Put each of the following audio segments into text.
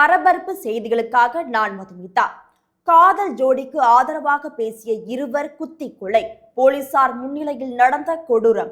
பரபரப்பு செய்திகளுக்காக நான் மதுமிதா. காதல் ஜோடிக்கு ஆதரவாக பேசிய இருவர் குத்தி கொலை, போலீசார் முன்னிலையில் நடந்த கொடூரம்.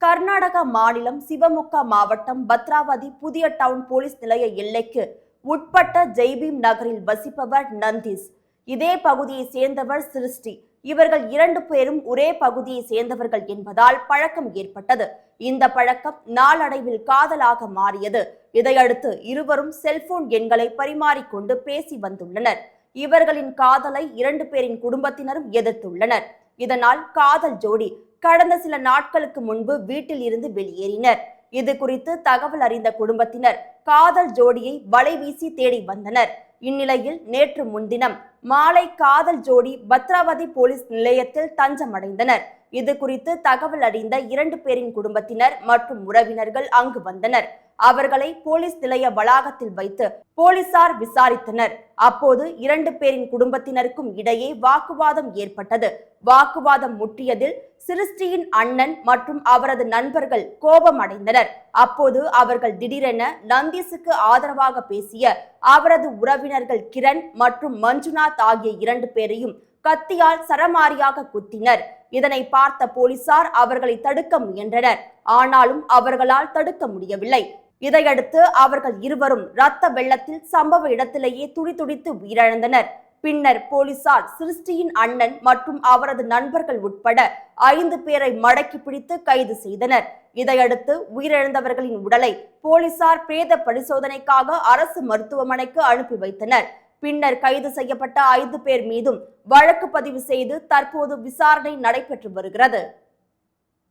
கர்நாடக மாநிலம் சிவமுகா மாவட்டம் பத்ராவதி புதிய டவுன் போலீஸ் நிலைய எல்லைக்கு உட்பட்ட ஜெய்பீம் நகரில் வசிப்பவர் நந்தீஸ். இதே பகுதியை சேர்ந்தவர் சிருஷ்டி. இவர்கள் 2 பேரும் ஒரே பகுதியை சேர்ந்தவர்கள் என்பதால் பழக்கம் ஏற்பட்டது. இந்த பழக்கம் நாளடைவில் காதலாக மாறியது. இதையடுத்து இருவரும் செல்போன் எண்களை பரிமாறிக்கொண்டு பேசி வந்துள்ளனர். இவர்களின் காதலை 2 பேரின் குடும்பத்தினரும் எதிர்த்துள்ளனர். இதனால் காதல் ஜோடி கடந்த சில நாட்களுக்கு முன்பு வீட்டில் இருந்து வெளியேறினர். இது குறித்து தகவல் அறிந்த குடும்பத்தினர் காதல் ஜோடியை வலை வீசி தேடி வந்தனர். இந்நிலையில் நேற்று முன்தினம் மாலை காதல் ஜோடி பத்ராவதி போலீஸ் நிலையத்தில் தஞ்சமடைந்தனர். இது குறித்து தகவல் அறிந்த 2 பேரின் குடும்பத்தினர் மற்றும் உறவினர்கள் அங்கு வந்தனர். அவர்களை போலீஸ் நிலைய வளாகத்தில் வைத்து போலீசார் விசாரித்தனர். அப்போது 2 பேரின் குடும்பத்தினருக்கும் இடையே வாக்குவாதம் ஏற்பட்டது. வாக்குவாதம் முற்றியதில் சிருஷ்டியின் அண்ணன் மற்றும் அவரது நண்பர்கள் கோபம் அடைந்தனர். அப்போது அவர்கள் திடீரென நந்தீஸுக்கு ஆதரவாக பேசிய அவரது உறவினர்கள் கிரண் மற்றும் மஞ்சுநாத் ஆகிய 2 பேரையும் கத்தியால் சரமாரியாக குத்தினர். இதனை பார்த்த போலீசார் அவர்களை தடுக்க முயன்றனர். ஆனாலும் அவர்களால் தடுக்க முடியவில்லை. இதையடுத்து அவர்கள் இருவரும் இரத்த வெள்ளத்தில் சம்பவ இடத்திலேயே துடிதுடித்து உயிரிழந்தனர். பின்னர் போலீசார் சிருஷ்டியின் அண்ணன் மற்றும் அவரது நண்பர்கள் உட்பட 5 பேரை மடக்கி பிடித்து கைது செய்தனர். இதையடுத்து உயிரிழந்தவர்களின் உடலை போலீசார் பிரேத பரிசோதனைக்காக அரசு மருத்துவமனைக்கு அனுப்பி வைத்தனர். பின்னர் கைது செய்யப்பட்ட 5 பேர் மீதும் வழக்கு பதிவு செய்து தற்போது விசாரணை நடைபெற்று வருகிறது.